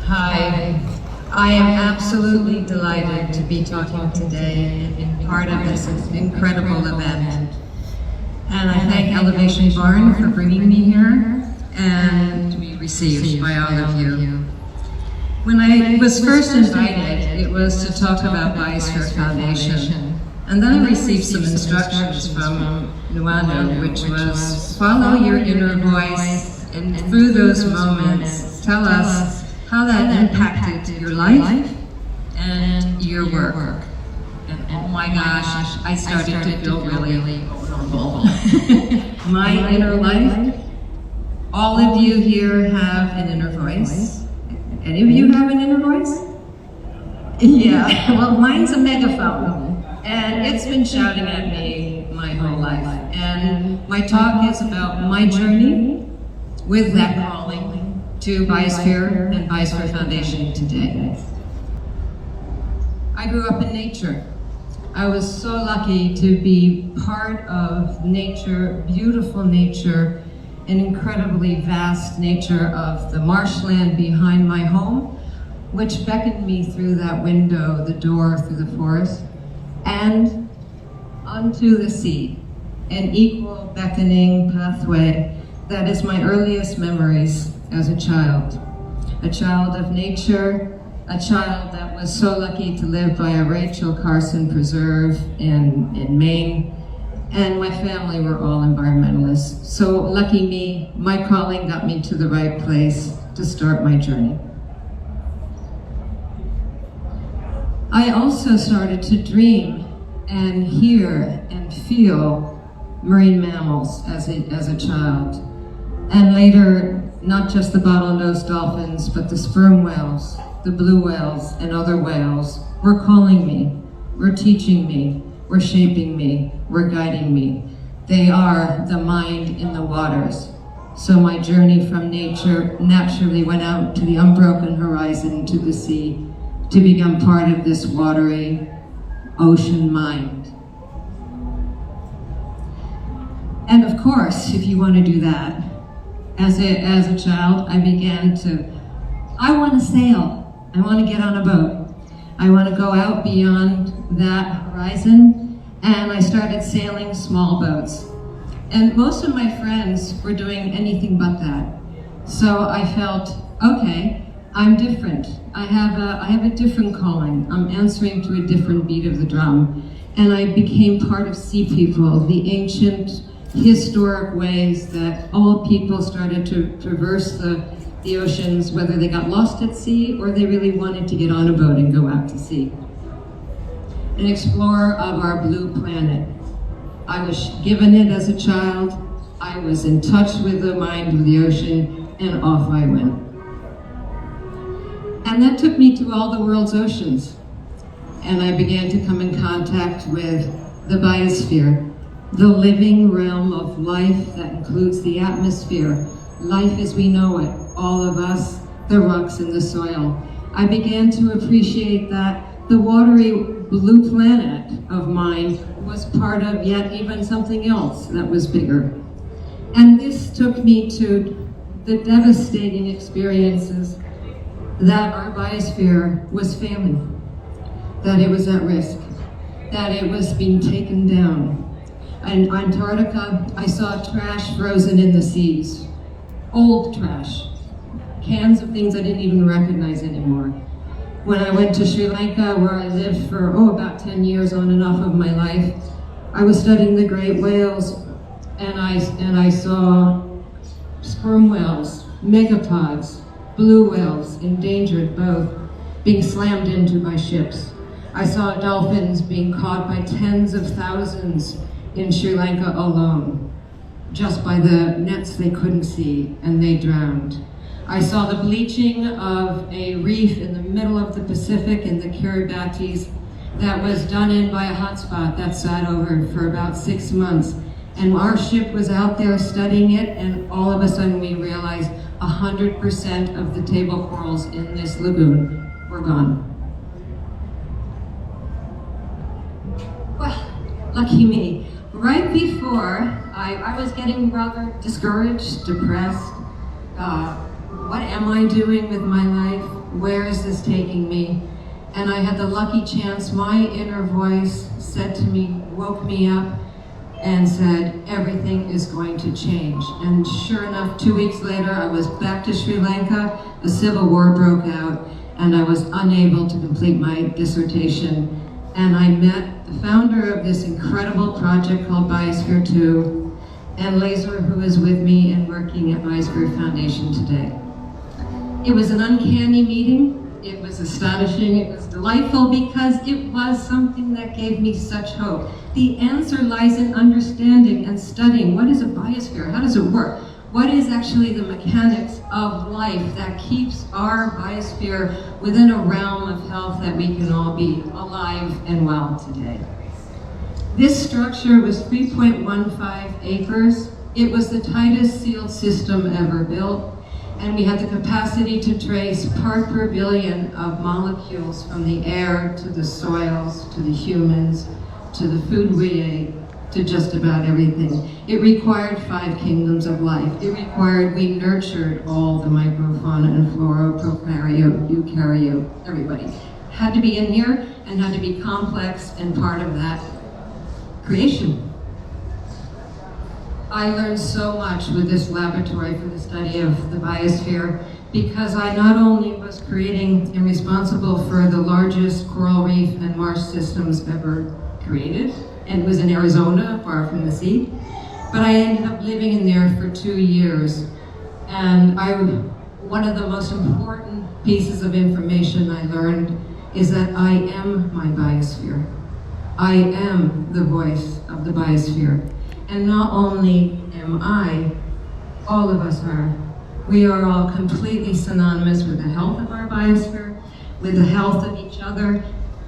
Hi. I am absolutely delighted to be talking today and part of this incredible event. And I thank Elevation Barn for bringing me here and to be received by all of you. When I was first invited, it was to talk about Biosphere Foundation. And then I received some instructions from Nuanu, which was follow your inner voice, and through those moments, tell us how that impacted your life and your work. And oh my gosh, I started to feel really vulnerable. My inner life, all of you here have an inner voice. Any of you have an inner voice? Yeah, well, mine's a megaphone, and it's been shouting at me my whole life. And my talk is about my journey with that calling to Biosphere and Biosphere Foundation today. I grew up in nature. I was so lucky to be part of nature, beautiful nature, an incredibly vast nature of the marshland behind my home, which beckoned me through that window, the door through the forest, and onto the sea, an equal beckoning pathway that is my earliest memories as a child of nature, a child that was so lucky to live by a Rachel Carson preserve in Maine, and my family were all environmentalists. So lucky me, my calling got me to the right place to start my journey. I also started to dream and hear and feel marine mammals as a child. And later, not just the bottlenose dolphins, but the sperm whales, the blue whales, and other whales were calling me, were teaching me, were shaping me, were guiding me. They are the mind in the waters. So my journey from nature naturally went out to the unbroken horizon, to the sea, to become part of this watery ocean mind. And of course, if you want to do that, as a child, I want to sail. I want to get on a boat. I want to go out beyond that horizon, and I started sailing small boats. And most of my friends were doing anything but that. So I felt, okay, I'm different. I have a different calling. I'm answering to a different beat of the drum. And I became part of sea people, the ancient historic ways that all people started to traverse the oceans, whether they got lost at sea or they really wanted to get on a boat and go out to sea. An explorer of our blue planet. I was given it as a child, I was in touch with the mind of the ocean, and off I went. And that took me to all the world's oceans. And I began to come in contact with the biosphere, the living realm of life that includes the atmosphere, life as we know it, all of us, the rocks and the soil. I began to appreciate that the watery blue planet of mine was part of yet even something else that was bigger. And this took me to the devastating experiences that our biosphere was failing, that it was at risk, that it was being taken down. In Antarctica, I saw trash frozen in the seas, old trash, cans of things I didn't even recognize anymore. When I went to Sri Lanka, where I lived for about 10 years on and off of my life, I was studying the great whales, and I saw sperm whales, megapods, blue whales, endangered both, being slammed into by ships. I saw dolphins being caught by tens of thousands in Sri Lanka alone, just by the nets they couldn't see, and they drowned. I saw the bleaching of a reef in the middle of the Pacific in the Kiribati that was done in by a hotspot that sat over for about 6 months. And our ship was out there studying it, and all of a sudden we realized 100% of the table corals in this lagoon were gone. Well, lucky me. Right before, I was getting rather discouraged, depressed. What am I doing with my life? where is this taking me? And I had the lucky chance, my inner voice said to me, woke me up and said, everything is going to change. And sure enough, 2 weeks later, I was back to Sri Lanka, a civil war broke out, and I was unable to complete my dissertation. And I met the founder of this incredible project called Biosphere 2, and Laser, who is with me and working at Biosphere Foundation today. It was an uncanny meeting. It was astonishing, it was delightful, because it was something that gave me such hope. The answer lies in understanding and studying what is a biosphere, how does it work? What is actually the mechanics of life that keeps our biosphere within a realm of health that we can all be alive and well today? This structure was 3.15 acres. It was the tightest sealed system ever built. And we had the capacity to trace part per billion of molecules from the air to the soils, to the humans, to the food we ate, to just about everything. It required 5 kingdoms of life. It required, we nurtured all the microfauna and flora, prokaryote, eukaryote, everybody. Had to be in here and had to be complex and part of that creation. I learned so much with this laboratory for the study of the biosphere, because I not only was creating and responsible for the largest coral reef and marsh systems ever created, and it was in Arizona, far from the sea, but I ended up living in there for 2 years. And one of the most important pieces of information I learned is that I am my biosphere. I am the voice of the biosphere. And not only am I, all of us are. We are all completely synonymous with the health of our biosphere, with the health of each other.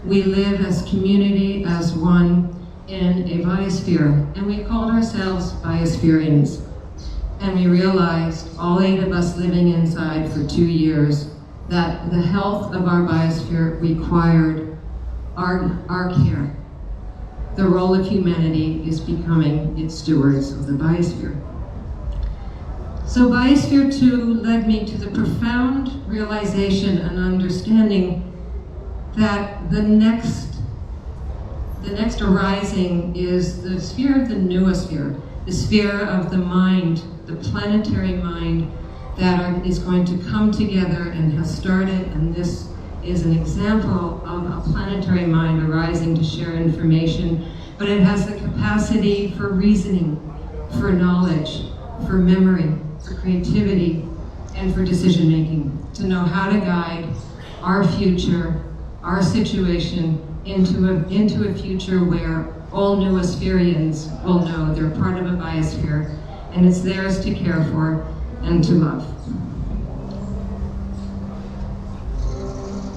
We live as community, as one, in a biosphere. And we called ourselves Biospherians. And we realized, all 8 of us living inside for 2 years, that the health of our biosphere required our care. The role of humanity is becoming its stewards of the biosphere. So Biosphere 2 led me to the profound realization and understanding that the next arising is the sphere of the noosphere, the sphere of the mind, the planetary mind that is going to come together and has started, and this is an example of a planetary mind arising to share information, but it has the capacity for reasoning, for knowledge, for memory, for creativity, and for decision making, to know how to guide our future, our situation, into a future where all noosphereans will know they're part of a biosphere, and it's theirs to care for and to love.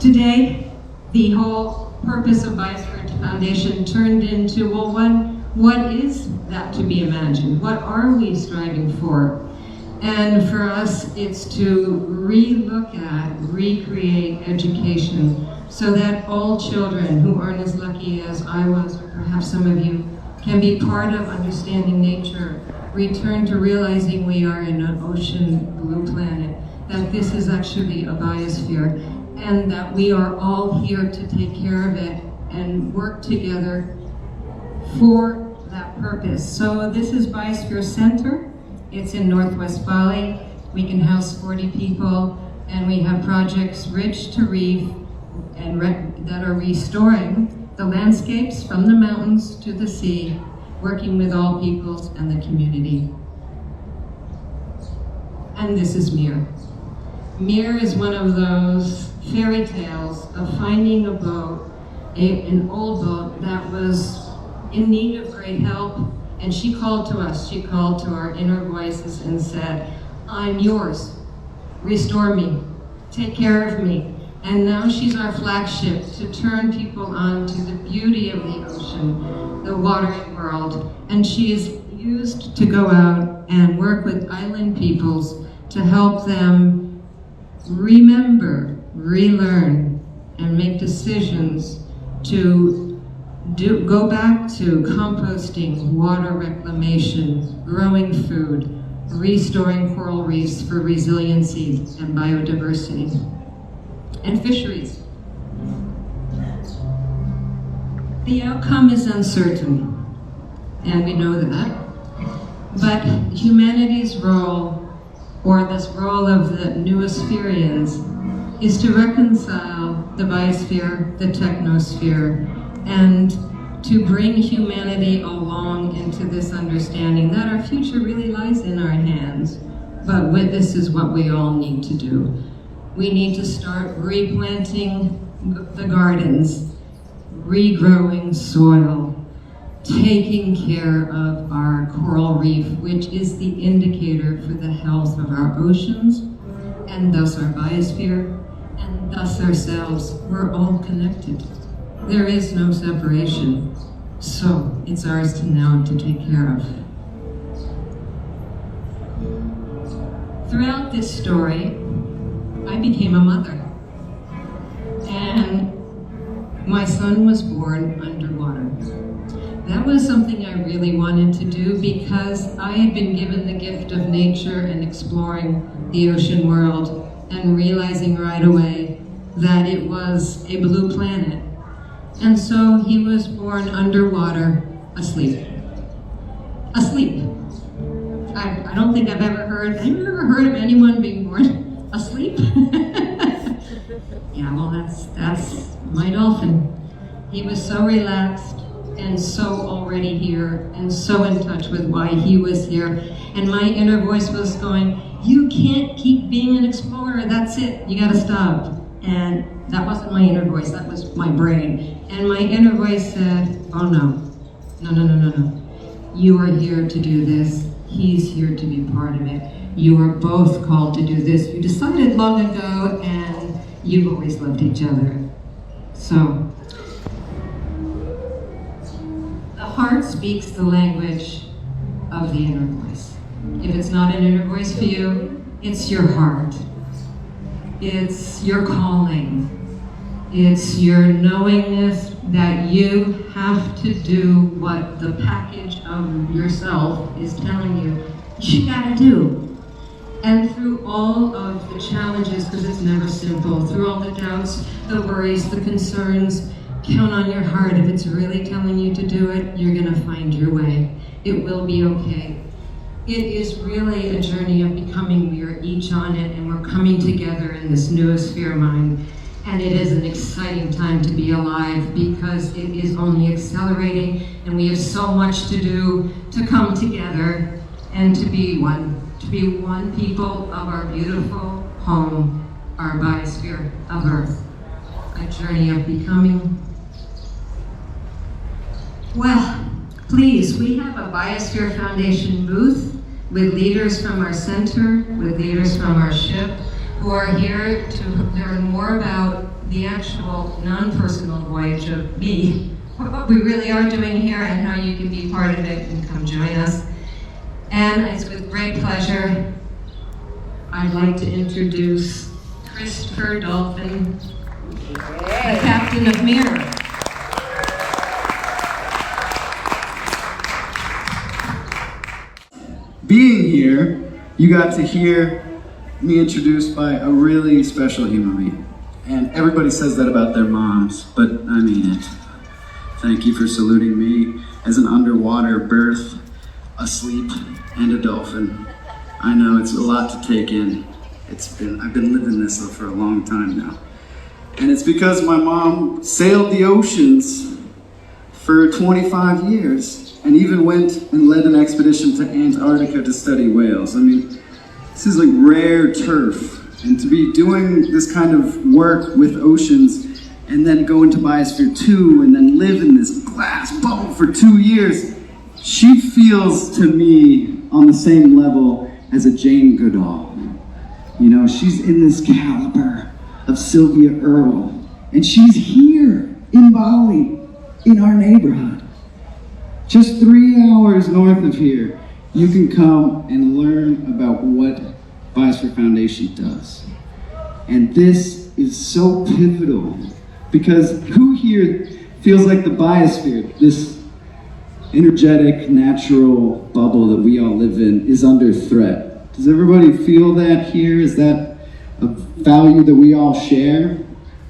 Today, the whole purpose of Biosphere Foundation turned into, well, what is that to be imagined? What are we striving for? And for us, it's to re-look at, recreate education so that all children who aren't as lucky as I was, or perhaps some of you, can be part of understanding nature, return to realizing we are in an ocean blue planet, that this is actually a biosphere, and that we are all here to take care of it and work together for that purpose. So this is Biosphere Center. It's in Northwest Bali. We can house 40 people, and we have projects rich to reef and that are restoring the landscapes from the mountains to the sea, working with all peoples and the community. And this is Mir. Mir is one of those fairy tales of finding a boat, an old boat that was in need of great help, and she called to us, she called to our inner voices and said, I'm yours, restore me, take care of me. And now she's our flagship to turn people on to the beauty of the ocean, the watery world. And she is used to go out and work with island peoples to help them remember, relearn, and make decisions to go back to composting, water reclamation, growing food, restoring coral reefs for resiliency and biodiversity. and fisheries. The outcome is uncertain, and we know that, but humanity's role, or this role of the noosphereans, is to reconcile the biosphere, the technosphere, and to bring humanity along into this understanding that our future really lies in our hands, but this is what we all need to do. We need to start replanting the gardens, regrowing soil, taking care of our coral reef, which is the indicator for the health of our oceans, and thus our biosphere, and thus ourselves. We're all connected. There is no separation. So it's ours to now to take care of. Throughout this story, I became a mother. And my son was born underwater. That was something I really wanted to do because I had been given the gift of nature and exploring the ocean world and realizing right away that it was a blue planet. And so he was born underwater, asleep. Asleep. I don't think I've ever heard of anyone being born asleep? Yeah, well, that's my dolphin. He was so relaxed and so already here and so in touch with why he was here. And my inner voice was going, you can't keep being an explorer, that's it, you gotta stop. And that wasn't my inner voice, that was my brain. And my inner voice said, oh no. You are here to do this. He's here to be part of it. You are both called to do this. You decided long ago and you've always loved each other. So, the heart speaks the language of the inner voice. If it's not an inner voice for you, it's your heart. It's your calling. It's your knowingness that you have to do what the package of yourself is telling you gotta do. And through all of the challenges, because it's never simple, through all the doubts, the worries, the concerns, count on your heart. If it's really telling you to do it, you're gonna find your way. It will be okay. It is really a journey of becoming. We are each on it, and we're coming together in this noosphere mind. And it is an exciting time to be alive because it is only accelerating, and we have so much to do to come together and to be one people of our beautiful home, our biosphere of Earth. A journey of becoming. Well, please, we have a Biosphere Foundation booth with leaders from our center, with leaders from our ship, who are here to learn more about the actual non-personal voyage of me, what we really are doing here and how you can be part of it and come join us. And it's with great pleasure, I'd like to introduce Christopher Dolphin, the captain of Mirror. Being here, you got to hear me introduced by a really special human being. And everybody says that about their moms, but I mean it. Thank you for saluting me as an underwater birth, asleep, and a dolphin. I know it's a lot to take in. I've been living this for a long time now. And it's because my mom sailed the oceans for 25 years and even went and led an expedition to Antarctica to study whales. I mean, this is like rare turf. And to be doing this kind of work with oceans and then go into Biosphere 2 and then live in this glass bubble for 2 years, she feels to me on the same level as a Jane Goodall. You know, she's in this caliber of Sylvia Earle, and she's here in Bali, in our neighborhood. Just 3 hours north of here, you can come and learn about what Biosphere Foundation does. And this is so pivotal because who here feels like the biosphere, this energetic, natural bubble that we all live in, is under threat? Does everybody feel that here? Is that a value that we all share? Do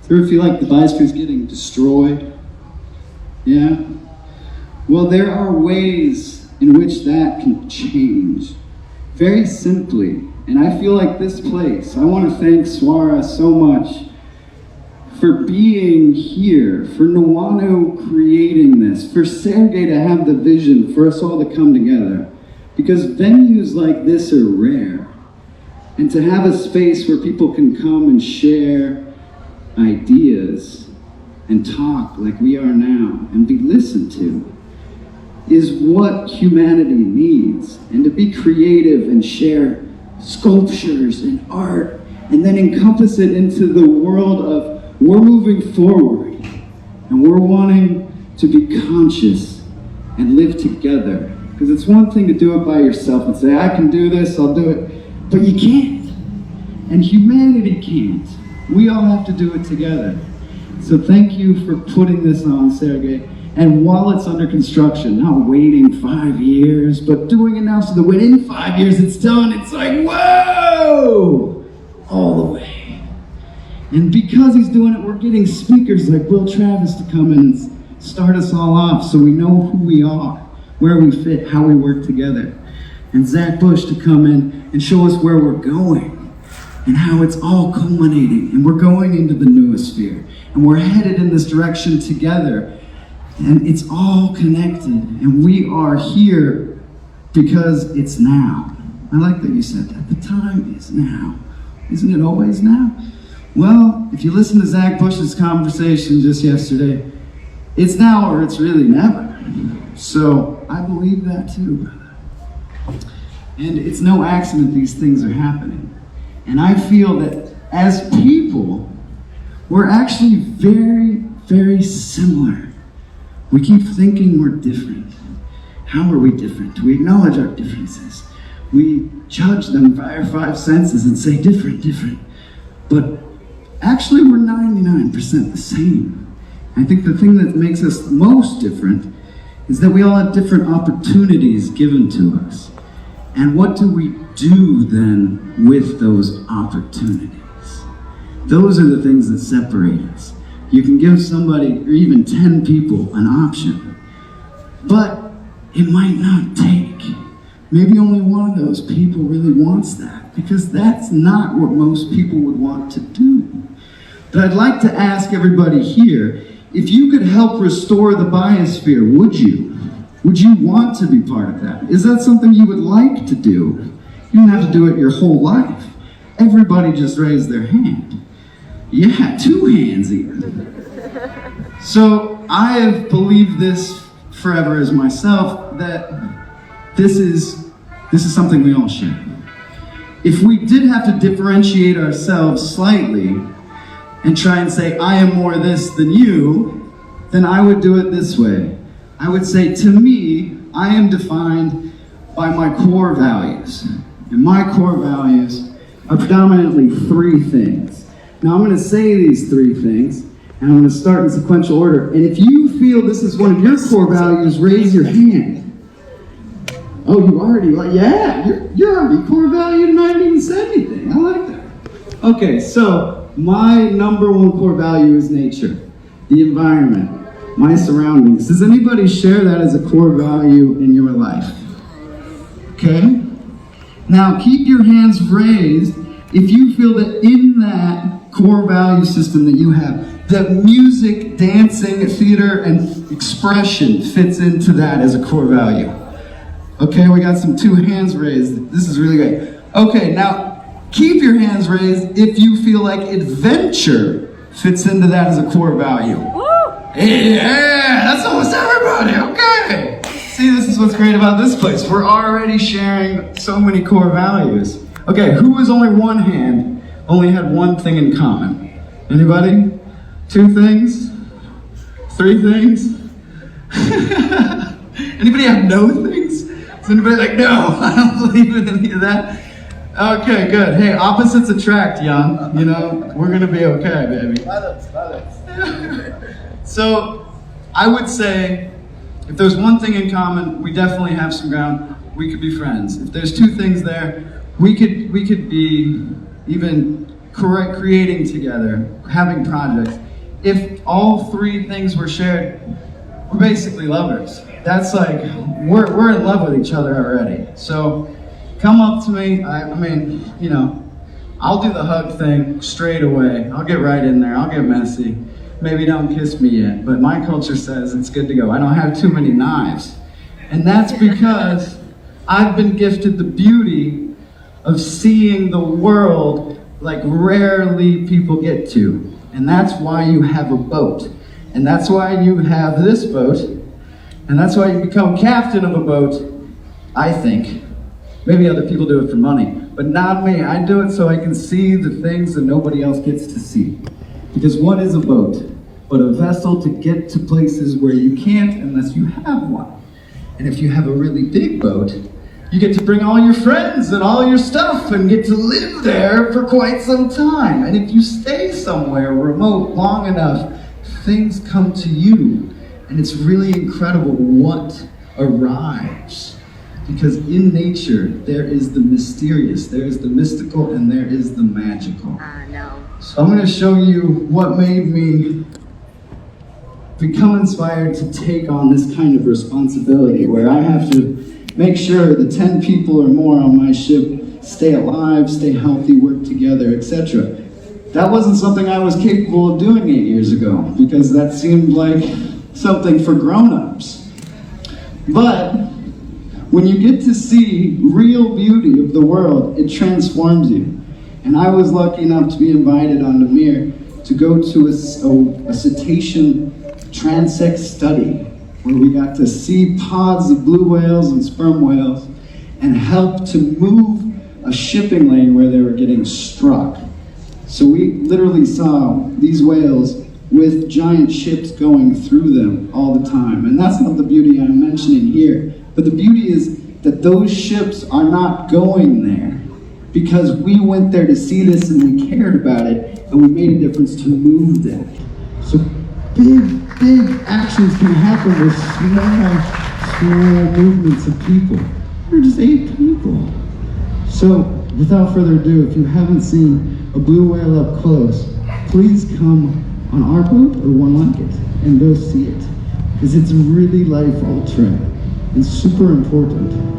you ever feel like the biosphere is getting destroyed? Yeah? Well, there are ways in which that can change. Very simply. And I feel like this place, I want to thank Suara so much for being here, for Nwanu creating this, for Sergei to have the vision for us all to come together. Because venues like this are rare. And to have a space where people can come and share ideas and talk like we are now and be listened to is what humanity needs. And to be creative and share sculptures and art and then encompass it into the world of we're moving forward and we're wanting to be conscious and live together. Because it's one thing to do it by yourself and say, I can do this, I'll do it, but you can't. And humanity can't. We all have to do it together. So thank you for putting this on, Sergei. And while it's under construction, not waiting 5 years, but doing it now so that within 5 years it's done, it's like, whoa! All the way. And because he's doing it, we're getting speakers like Will Travis to come in and start us all off so we know who we are, where we fit, how we work together. And Zach Bush to come in and show us where we're going and how it's all culminating. And we're going into the noosphere. And we're headed in this direction together. And it's all connected. And we are here because it's now. I like that you said that. The time is now. Isn't it always now? Well, if you listen to Zach Bush's conversation just yesterday, it's now or it's really never. So I believe that too. And it's no accident these things are happening. And I feel that as people, we're actually very, very similar. We keep thinking we're different. How are we different? We acknowledge our differences. We judge them by our five senses and say different, different. But actually we're 99% the same. I think the thing that makes us most different is that we all have different opportunities given to us. And what do we do then with those opportunities? Those are the things that separate us. You can give somebody, or even 10 people, an option, but it might not take. Maybe only one of those people really wants that, because that's not what most people would want to do. But I'd like to ask everybody here, if you could help restore the biosphere, would you? Would you want to be part of that? Is that something you would like to do? You don't have to do it your whole life. Everybody just raised their hand. Yeah, 2 hands even. So I have believed this forever as myself, that this is something we all share. If we did have to differentiate ourselves slightly and try and say, I am more this than you, then I would do it this way. I would say, to me, I am defined by my core values. And my core values are predominantly 3 things. Now I'm going to say these 3 things, and I'm going to start in sequential order. And if you feel this is one of your core values, raise your hand. Oh, you already, yeah, you're already core valued and I didn't even say anything. I like that. Okay, so my number 1 core value is nature, the environment, my surroundings. Does anybody share that as a core value in your life? Okay? Now keep your hands raised if you feel that in that core value system that you have, that music, dancing, theater, and expression fits into that as a core value. Okay, we got some 2 hands raised. This is really great. Okay, now keep your hands raised if you feel like adventure fits into that as a core value. Yeah, that's almost everybody, okay. See, this is what's great about this place. We're already sharing so many core values. Okay, who was only 1 hand, only had 1 thing in common? Anybody? 2 things? 3 things? Anybody have no things? Is anybody like, no, I don't believe in any of that? Okay, good. Hey, opposites attract, young. You know, we're gonna be okay, baby. So, I would say, if there's 1 thing in common, we definitely have some ground. We could be friends. If there's 2 things there, we could be even creating together, having projects. If all three things were shared, we're basically lovers. That's like, we're in love with each other already. So come up to me, I mean, you know, I'll do the hug thing straight away. I'll get right in there, I'll get messy. Maybe don't kiss me yet, but my culture says it's good to go. I don't have too many knives. And that's because I've been gifted the beauty of seeing the world like rarely people get to. And that's why you have a boat. And that's why you have this boat. And that's why you become captain of a boat, I think. Maybe other people do it for money, but not me. I do it so I can see the things that nobody else gets to see. Because what is a boat? But a vessel to get to places where you can't unless you have one. And if you have a really big boat, you get to bring all your friends and all your stuff and get to live there for quite some time. And if you stay somewhere remote long enough, things come to you. And it's really incredible what arrives. Because in nature, there is the mysterious, there is the mystical, and there is the magical. No. So I'm going to show you what made me become inspired to take on this kind of responsibility where I have to make sure the 10 people or more on my ship stay alive, stay healthy, work together, etc. That wasn't something I was capable of doing 8 years ago because that seemed like something for grown-ups. But when you get to see real beauty of the world, it transforms you. And I was lucky enough to be invited on Mir to go to a cetacean transect study where we got to see pods of blue whales and sperm whales and help to move a shipping lane where they were getting struck. So we literally saw these whales with giant ships going through them all the time. And that's not the beauty I'm mentioning here. But the beauty is that those ships are not going there because we went there to see this and we cared about it and we made a difference to move them. So big actions can happen with small movements of people. We're just 8 people. So without further ado, if you haven't seen a blue whale up close, please come on our boat or one like it and go see it. Because it's really life altering. It's super important.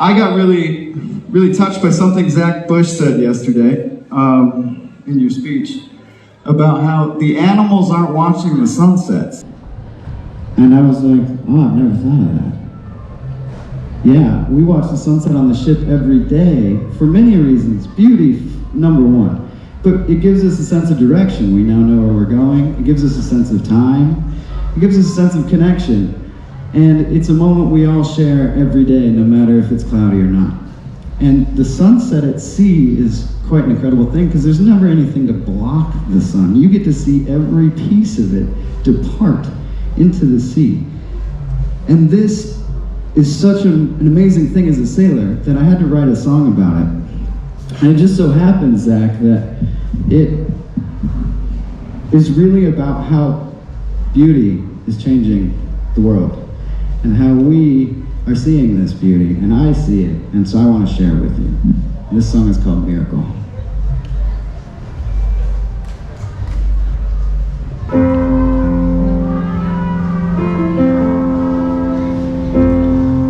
I got really, really touched by something Zach Bush said yesterday in your speech about how the animals aren't watching the sunsets. And I was like, oh, I've never thought of that. Yeah, we watch the sunset on the ship every day for many reasons. Beauty, number one. But it gives us a sense of direction. We now know where we're going. It gives us a sense of time. It gives us a sense of connection. And it's a moment we all share every day, no matter if it's cloudy or not. And the sunset at sea is quite an incredible thing because there's never anything to block the sun. You get to see every piece of it depart into the sea. And this is such an amazing thing as a sailor that I had to write a song about it. And it just so happens, Zach, that it is really about how beauty is changing the world and how we are seeing this beauty, and I see it, and so I want to share it with you. This song is called Miracle.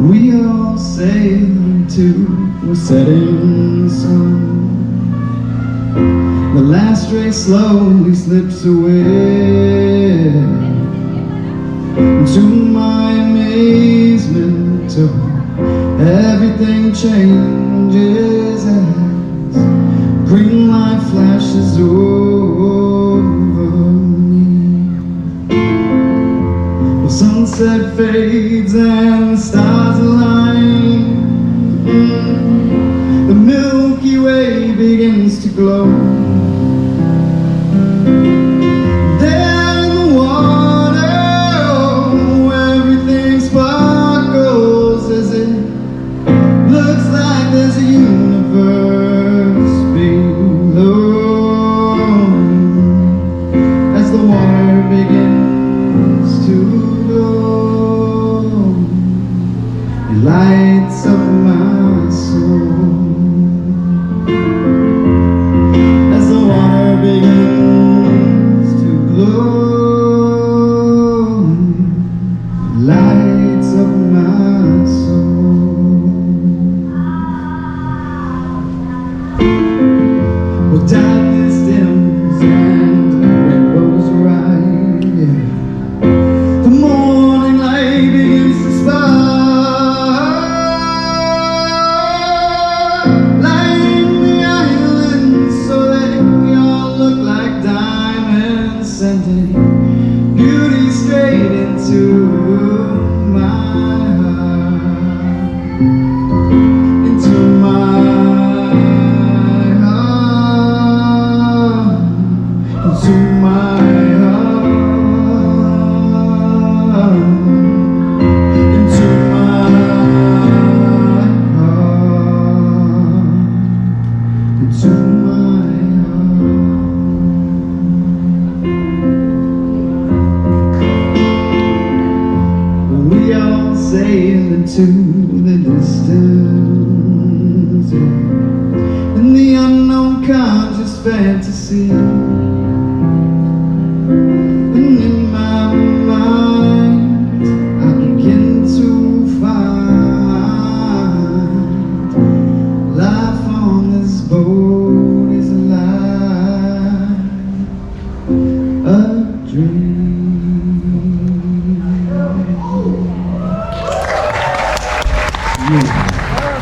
We all sail into a setting sun. The last ray slowly slips away. To my amazement, everything changes as green light flashes over me. The sunset fades and the stars align. The Milky Way begins to glow. There's a universe below as the water begins to glow. It lights up my soul as the water begins to glow. It lights up my soul. Darkness dims and rainbows rise. Yeah. The morning light begins to spark, lighting the islands so they all look like diamonds, sending beauty straight into my heart, into my sail into the distance, yeah. And the unknown conscious fantasy. And in my mind I begin to find life on this boat is alive, a dream.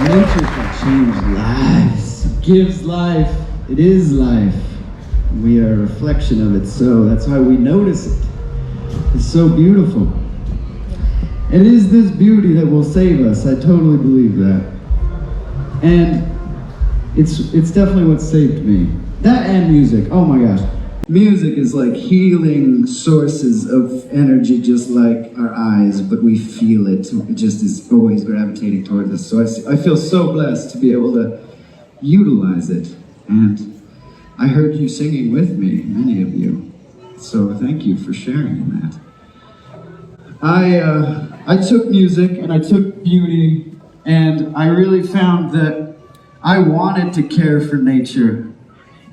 Nature can change lives. It gives life. It is life. We are a reflection of it, so that's why we notice it. It's so beautiful. It is this beauty that will save us. I totally believe that. And it's definitely what saved me. That and music. Oh my gosh. Music is like healing sources of energy, just like our eyes, but we feel it. It just is always gravitating towards us. So I feel so blessed to be able to utilize it. And I heard you singing with me, many of you. So thank you for sharing that. I took music and I took beauty, and I really found that I wanted to care for nature.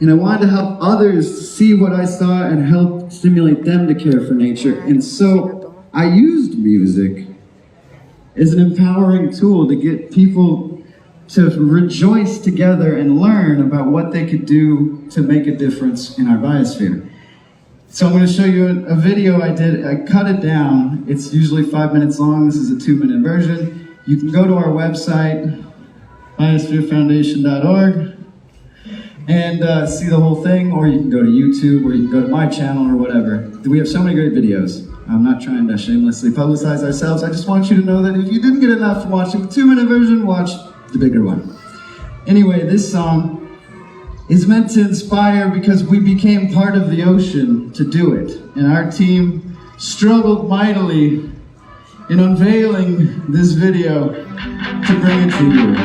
And I wanted to help others see what I saw and help stimulate them to care for nature. And so I used music as an empowering tool to get people to rejoice together and learn about what they could do to make a difference in our biosphere. So I'm going to show you a video I did. I cut it down. It's usually 5 minutes long. This is a 2-minute version. You can go to our website, biospherefoundation.org, and see the whole thing, or you can go to YouTube, or you can go to my channel, or whatever. We have so many great videos. I'm not trying to shamelessly publicize ourselves. I just want you to know that if you didn't get enough from watching the 2-minute version, watch the bigger one. Anyway, this song is meant to inspire because we became part of the ocean to do it. And our team struggled mightily in unveiling this video to bring it to you.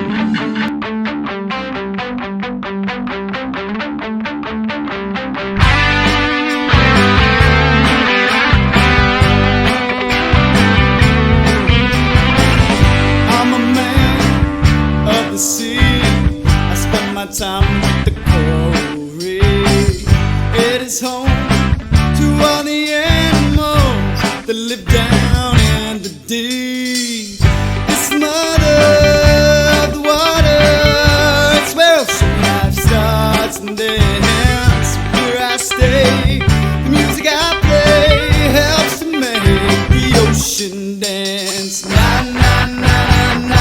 Time with the coral reef. It is home to all the animals that live down in the deep. It's the mother of the water. It's where ocean life starts and ends. Where I stay, the music I play helps to make the ocean dance. Na na na na na.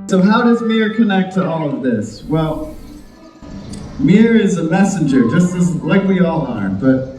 So how does Mir connect to all of this? Well, Mir is a messenger, just as like we all are, but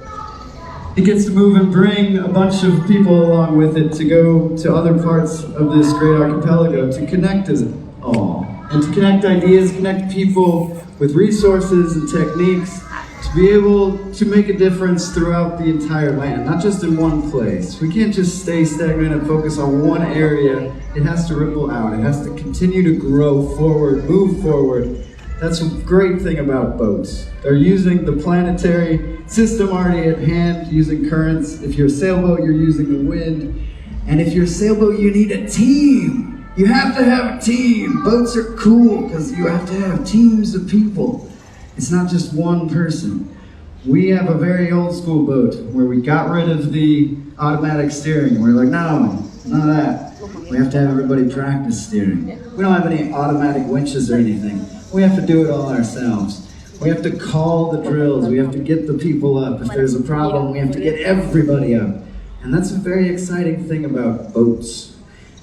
it gets to move and bring a bunch of people along with it to go to other parts of this great archipelago to connect us all, and to connect ideas, connect people with resources and techniques, to be able to make a difference throughout the entire land, not just in one place. We can't just stay stagnant and focus on one area. It has to ripple out. It has to continue to grow forward, move forward. That's a great thing about boats. They're using the planetary system already at hand, using currents. If you're a sailboat, you're using the wind. And if you're a sailboat, you need a team. You have to have a team. Boats are cool because you have to have teams of people. It's not just one person. We have a very old school boat where we got rid of the automatic steering. We're like, no, none of that. We have to have everybody practice steering. We don't have any automatic winches or anything. We have to do it all ourselves. We have to call the drills. We have to get the people up. If there's a problem, we have to get everybody up. And that's a very exciting thing about boats.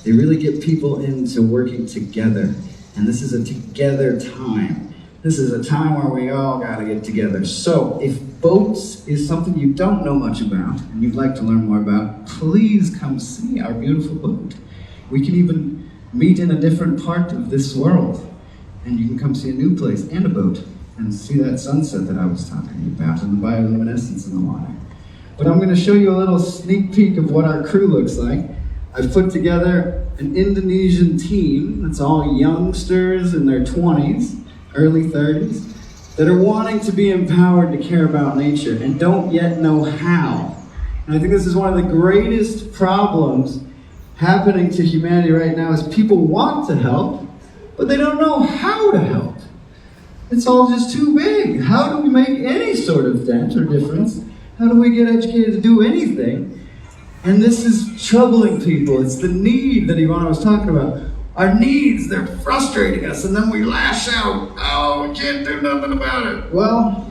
They really get people into working together. And this is a together time. This is a time where we all gotta get together. So if boats is something you don't know much about and you'd like to learn more about, please come see our beautiful boat. We can even meet in a different part of this world. And you can come see a new place and a boat and see that sunset that I was talking about and the bioluminescence in the water. But I'm gonna show you a little sneak peek of what our crew looks like. I've put together an Indonesian team that's all youngsters in their 20s, early 30s, that are wanting to be empowered to care about nature and don't yet know how. And I think this is one of the greatest problems happening to humanity right now is people want to help, but they don't know how to help. It's all just too big. How do we make any sort of dent or difference How do we get educated to do anything? And this is troubling people. It's the need that Ivana was talking about. Our needs, they're frustrating us, and then we lash out. Oh, we can't do nothing about it. Well,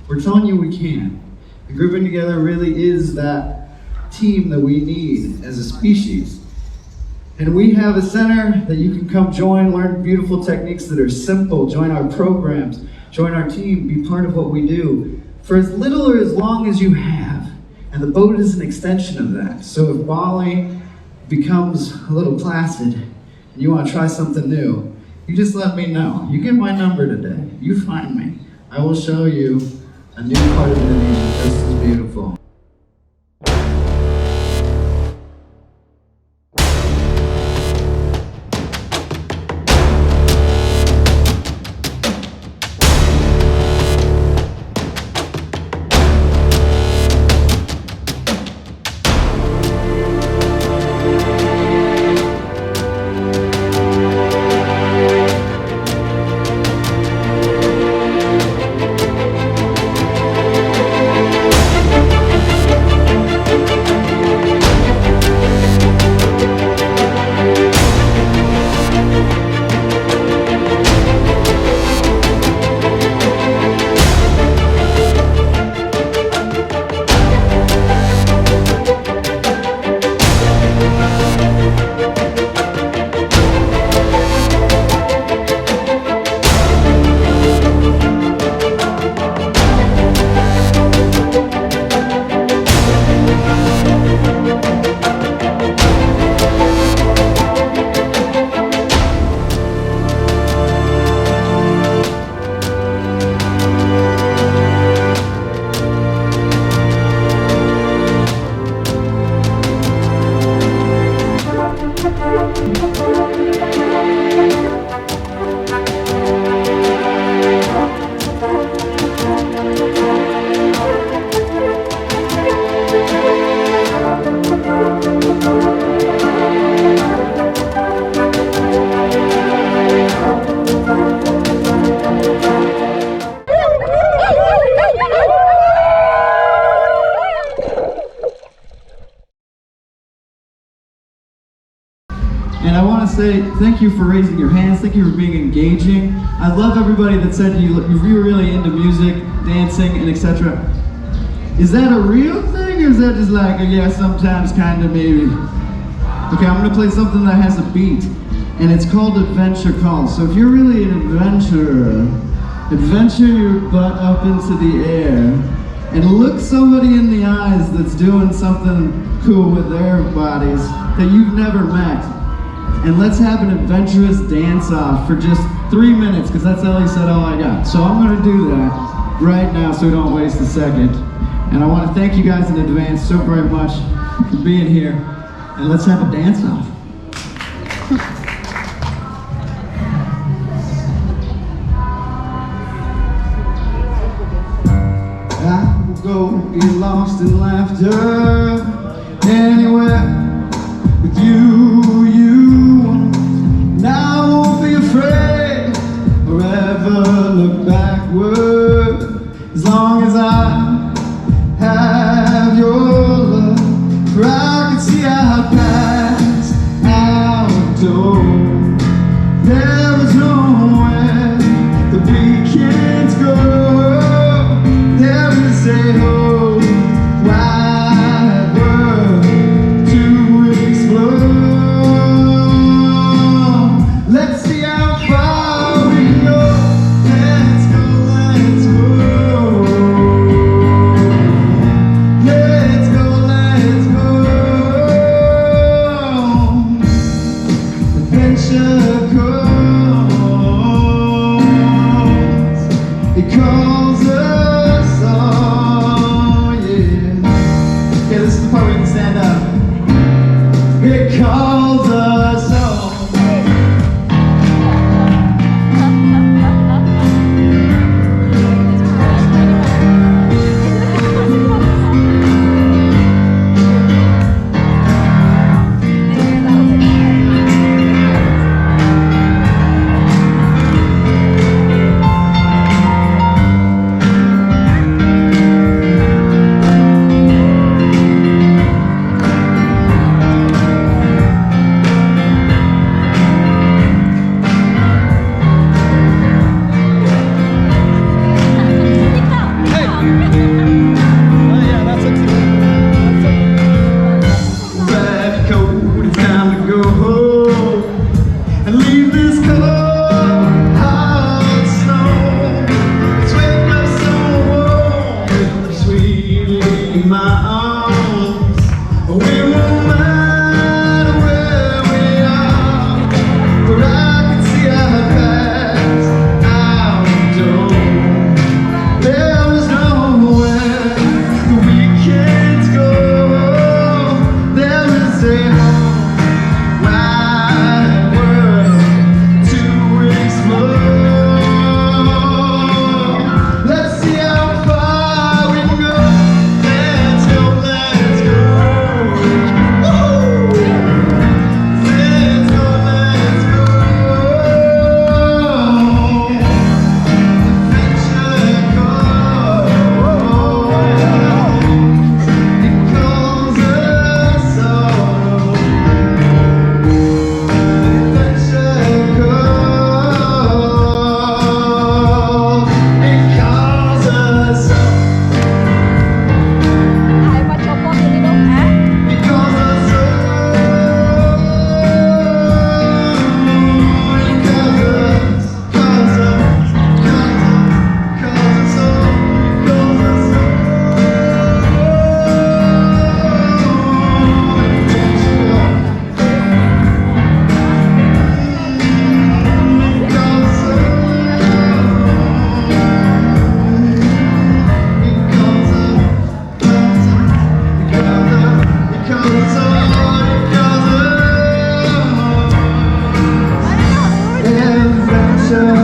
we're telling you we can. The grouping together really is that team that we need as a species. And we have a center that you can come join, learn beautiful techniques that are simple, join our programs, join our team, be part of what we do for as little or as long as you have. And the boat is an extension of that. So if Bali becomes a little placid and you want to try something new, you just let me know. You get my number today. You find me. I will show you a new part of Indonesia just as beautiful. And I want to say thank you for raising your hands. Thank you for being engaging. I love everybody that said you're really into music, dancing, and etc. Is that a real thing, or is that just like, yeah, sometimes, kind of, maybe? Okay, I'm going to play something that has a beat, and it's called Adventure Call. So if you're really an adventurer, adventure your butt up into the air and look somebody in the eyes that's doing something cool with their bodies that you've never met. And let's have an adventurous dance-off for just 3 minutes, because that's Ellie said all I got. So I'm going to do that right now so we don't waste a second. And I want to thank you guys in advance so very much for being here. And let's have a dance-off. I will go get lost in laughter anywhere with you, and I won't be afraid or ever look backward, as long as I have your love, for I can see our paths outdoors. There is nowhere that we can't go. There is a whole wide world to explore. Let's see how far we can go. Let's go, let's go. Let's go, let's go. to